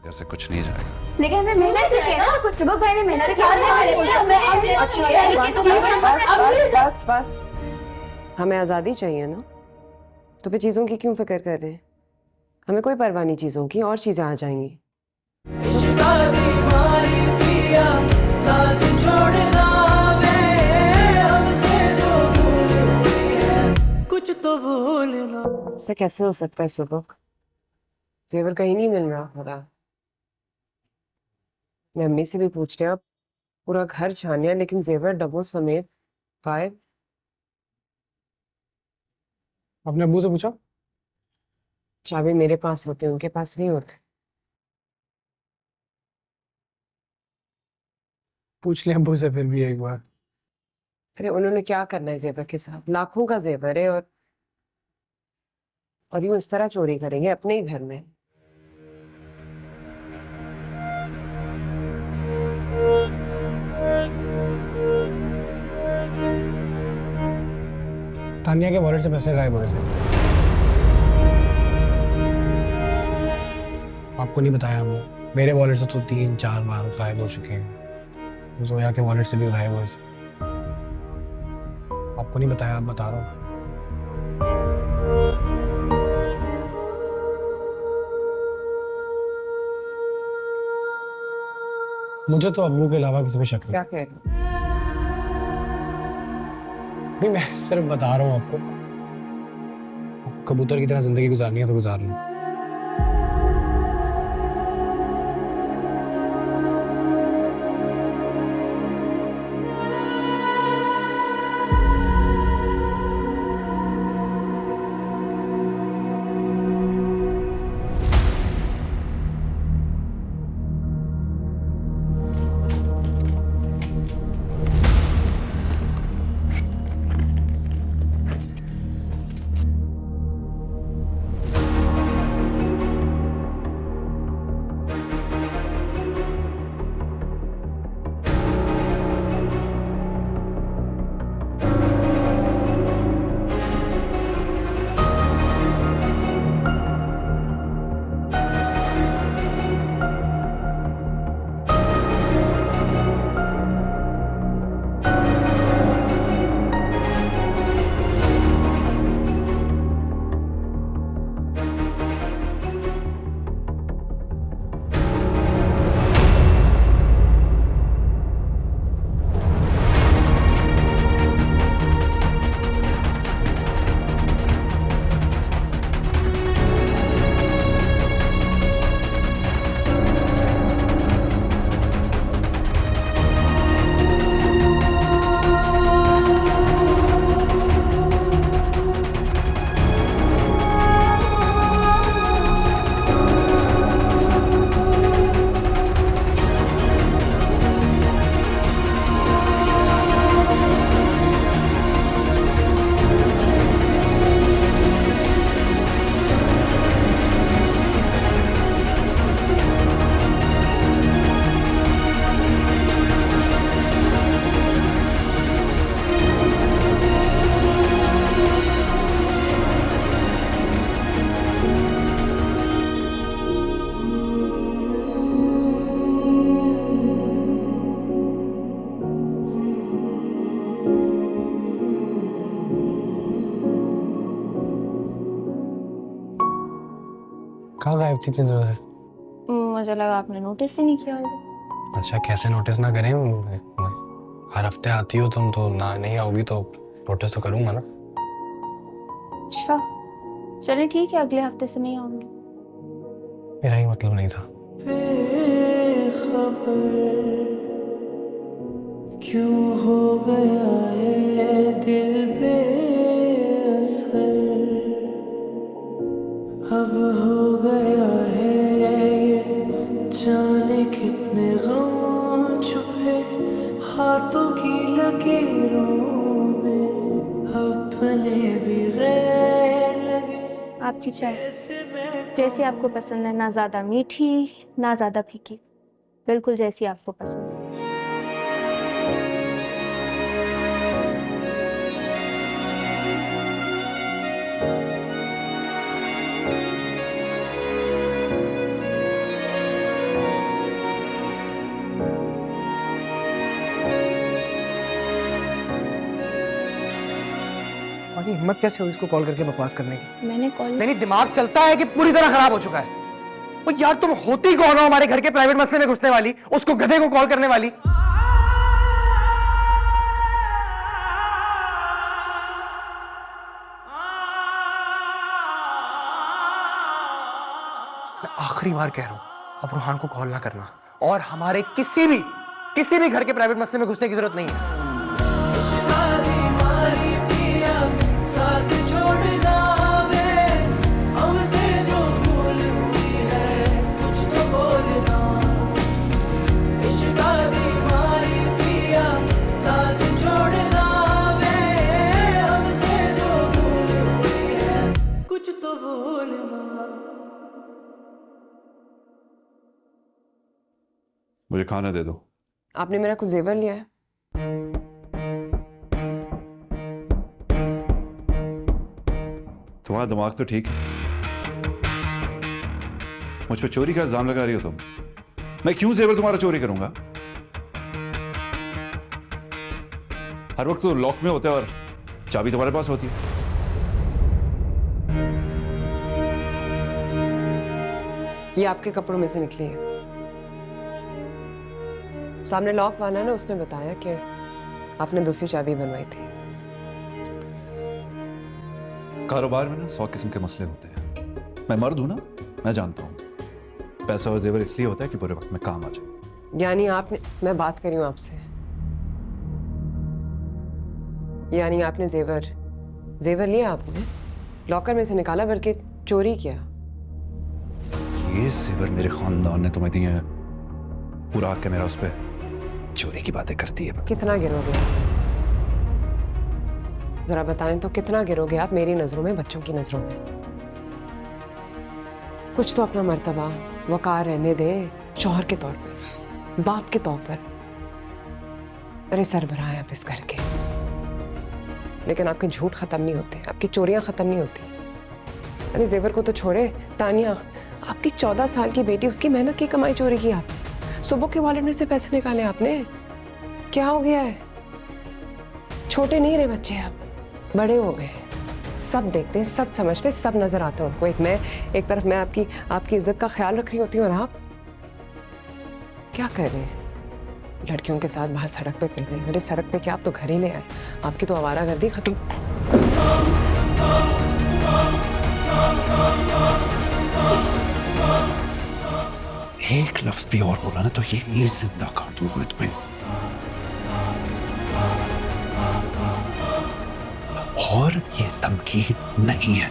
घर से कुछ नहीं जाएगा। लेकिन हमें मिलना चाहिए ना कुछ। सुबह भाई ने मेरे से बस बस, हमें आजादी चाहिए ना, तो फिर चीजों की क्यों फिक्र कर रहे हैं? हमें कोई परवाह नहीं चीजों की, और चीजें आ जाएंगी। कुछ तो भूलना। ऐसा कैसे हो सकता है सुबह? जेवर कहीं नहीं मिल रहा होगा। मैं अम्मी से भी पूछ लिया, पूरा घर छानिया, लेकिन जेवर डब्बों समेत गायब। अपने अब्बू से पूछा? चाबी मेरे पास होते, उनके पास नहीं होते। पूछ लिया अब्बू से फिर भी एक बार। अरे उन्होंने क्या करना है जेवर के साथ? लाखों का जेवर है, और यूं इस तरह चोरी करेंगे अपने ही घर में? तानिया के वॉलेट से पैसे गायब हुए थे। आपको नहीं बताया हमने, मेरे वॉलेट से तो 3-4 बार गायब हो चुके हैं। जोया के वॉलेट से भी गायब हुए थे। आपको नहीं बताया, आप बता रहा हूँ। मुझे तो अब्बू के अलावा किसी पे शक नहीं। क्या कह रहे हो? नहीं, मैं सिर्फ बता रहा हूँ आपको। कबूतर की तरह जिंदगी गुजारनी है तो गुजार लो। कहाँ गायब थी इतनी देर से? मुझे लगा आपने नोटिस ही नहीं किया होगा। अच्छा, कैसे नोटिस ना करें? हर हफ्ते आती हो तुम, तो ना नहीं आओगी तो नोटिस तो करूंगा ना। अच्छा चलिए ठीक है, अगले हफ्ते से नहीं आऊंगी। मेरा ही मतलब नहीं था। क्यों हो गया है दिल बेअसर, अब हो गया है ये जाने कितने गम छुपे हाथों की लकीरों में, अपने भी गैर लगे। आपकी चाय जैसी आपको पसंद है, ना ज्यादा मीठी ना ज्यादा फीकी, बिल्कुल जैसी आपको पसंद है। तुम्हारी हिम्मत कैसे हुई इसको कॉल करके बकवास करने की? मैंने कॉल नहीं दिमाग चलता है कि पूरी तरह खराब हो चुका है। ओ यार तुम होती कौन हो हमारे घर के प्राइवेट मसले में घुसने वाली, उसको गधे को कॉल करने वाली? मैं आखिरी बार कह रहा हूं, अब रूहान को कॉल ना करना और हमारे किसी भी घर के प्राइवेट मसले में घुसने की जरूरत नहीं है। साथ छोड़ना वे हमसे जो भूल हुई है कुछ तो बोलना। इश्क बीमारी पिया साथ छोड़ना वे हमसे जो भूल हुई है कुछ तो बोलना। मुझे खाना दे दो। आपने मेरा कुछ जेवर लिया है? तुम्हारा दिमाग तो ठीक है। मुझ पे चोरी का इल्जाम लगा रही हो तुम। मैं क्यों जेवर तुम्हारा चोरी करूंगा? हर वक्त तो लॉक में होता है और चाबी तुम्हारे पास होती है। ये आपके कपड़ों में से निकली है। सामने लॉक वाला ना, उसने बताया कि आपने दूसरी चाबी बनवाई थी। कारोबार में ना 100 किस्म के मसले होते हैं। मैं मर्द हूं ना, मैं जानता हूं पैसा और जेवर इसलिए होता है कि बुरे वक्त में काम आ जाए। यानी आपने, मैं बात करी हूं आपसे, यानी आपने जेवर लिया, आपने लॉकर में से निकाला बल्कि चोरी किया। ये जेवर मेरे खानदान ने तुम्हें दिए हैं, पूरा हक है मेरा उस पर। चोरी की बातें करती है। कितना गिरोगे? जरा बताएं तो कितना गिरोगे आप मेरी नजरों में, बच्चों की नजरों में? कुछ तो अपना मर्तबा वकार रहने दे, शौहर के तौर पे, बाप के तौर पे। अरे सरबराह है आप इस घर के, लेकिन आपके झूठ खत्म नहीं होते, आपकी चोरियां खत्म नहीं होती। अरे जेवर को तो छोड़े, तानिया आपकी 14 साल की बेटी, उसकी मेहनत की कमाई चोरी की आपने। सुबह के वॉलेट में से पैसे निकाले आपने। क्या हो गया है? छोटे नहीं रहे बच्चे, अब बड़े हो गए। सब देखते हैं, सब समझते हैं, सब नजर आते हैं उनको। एक तरफ मैं आपकी इज्जत का ख्याल रख रही होती हूँ और आप क्या कर रहे हैं? लड़कियों के साथ बाहर सड़क पे फिर रही। मेरे सड़क पे क्या, आप तो घर ही ले आए। आपकी तो आवारागर्दी खत्म। एक लफ्ज भी और बोला ना तो ये जिंदा काट दूंगा तुम्हें। और ये धमकी नहीं है।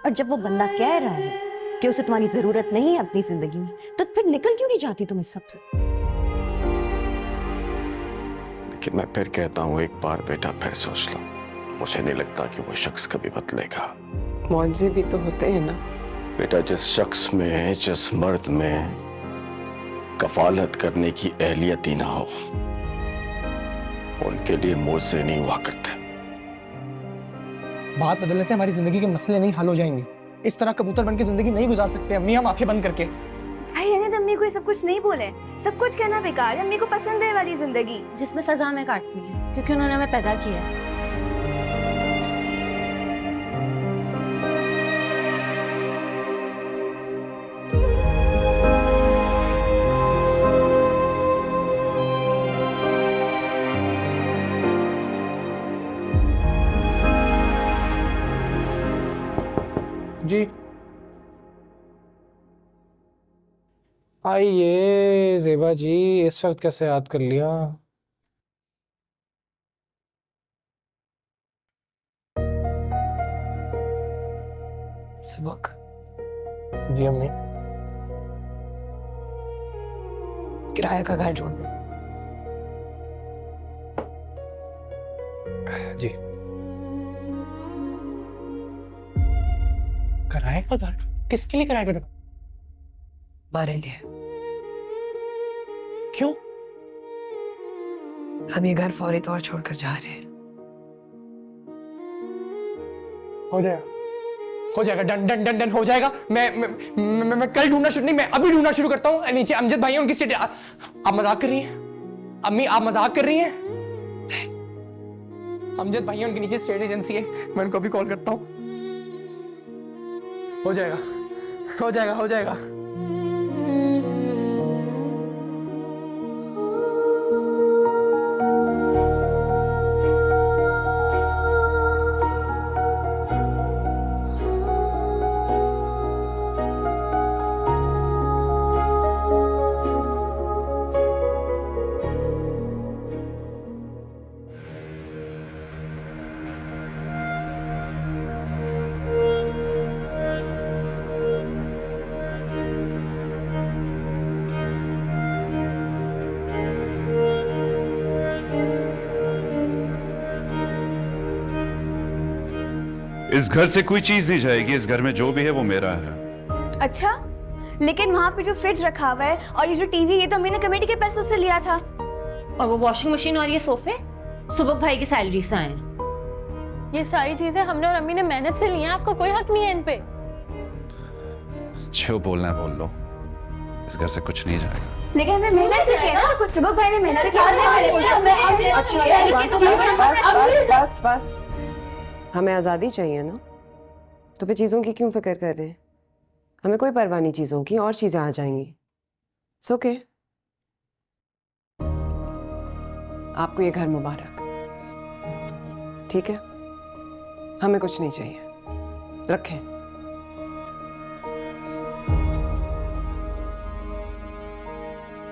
और जब वो बंदा कह रहा है कि उसे तुम्हारी जरूरत नहीं है अपनी जिंदगी में, तो फिर निकल क्यों नहीं जाती तुम इस सबसे? लेकिन मैं फिर कहता हूँ, एक बार बेटा फिर सोच लो। मुझे नहीं लगता कि वो शख्स कभी बदलेगा। मौजे भी तो होते हैं ना बेटा। जिस शख्स में, जिस मर्द में कफालत करने की एहलियत ही ना हो, उनके लिए मौजे नहीं हुआ करते। बात बदलने से हमारी जिंदगी के मसले नहीं हल हो जाएंगे। इस तरह कबूतर बन के जिंदगी नहीं गुजार सकते अम्मी, हम आंखें बंद करके। भाई रहने दे, अम्मी को ये सब कुछ नहीं बोले। सब कुछ कहना बेकार है। अम्मी को पसंद है वाली जिंदगी जिसमें सजा हमें काटनी है, क्योंकि उन्होंने हमें पैदा किया है। जी आइए जेबा जी, इस वक्त कैसे याद कर लिया? सबक। जी अम्मी। किराए का घर ढूंढ लो। जी किराए का घर? किसके लिए किराए का घर? हमारे लिए। क्यों? हम ये घर फौरी तौर छोड़कर जा रहे हैं। हो जाएगा। हो जाएगा, डन डन डन डन हो जाएगा। मैं कल ढूंढना शुरू नहीं, मैं अभी ढूंढना शुरू करता हूँ। नीचे अमजद भाई हैं, उनकी स्टेट। आप मजाक कर रही हैं अम्मी? आप मजाक कर रही हैं? अमजद भाई हैं, उनके नीचे स्टेट एजेंसी है, मैं उनको अभी कॉल करता हूँ। हो जाएगा हो जाएगा हो जाएगा। इस घर से कोई चीज नहीं जाएगी, इस घर में जो भी है वो मेरा है। अच्छा, लेकिन वहाँ पे जो फ्रिज रखा हुआ है और ये जो टीवी, ये तो हमने कमेटी के पैसों से लिया था। और वो वॉशिंग मशीन और ये सोफे सुबह भाई की सैलरी से आए। ये सारी चीजें हमने और अम्मी ने मेहनत से ली हैं, आपका कोई हक नहीं है इन पे। जो बोलना है बोल लो, इस घर से कुछ नहीं जाएगा। लेकिन हमें मेहनत से किया ना, कुछ सुबह भाई ने मेहनत से किया। बस बस, हमें आज़ादी चाहिए ना, तो फिर चीज़ों की क्यों फिक्र कर रहे हैं? हमें कोई परवाह नहीं चीज़ों की, और चीज़ें आ जाएंगी। It's okay. आपको ये घर मुबारक, ठीक है? हमें कुछ नहीं चाहिए, रखें।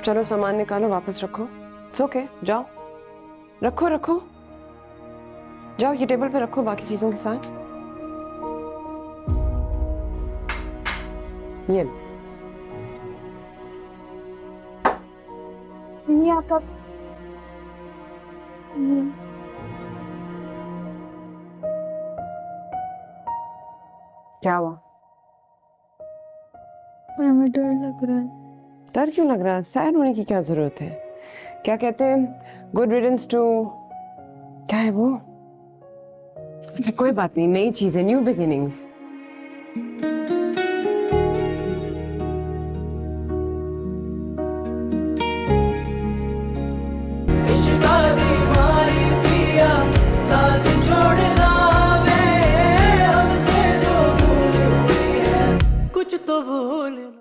चलो सामान निकालो, वापस रखो। इट्स ओके, जाओ रखो रखो, जाओ ये टेबल पे रखो बाकी चीजों के साथ। ये आप क्या हुआ? हमें डर लग रहा है। डर क्यों लग रहा है? सैड होने की क्या जरूरत है? क्या कहते हैं, गुड रिडन्स टू, क्या है वो? अच्छा कोई बात नहीं, नई चीजें, न्यू बिगिनिंग्स। कुछ तो भूल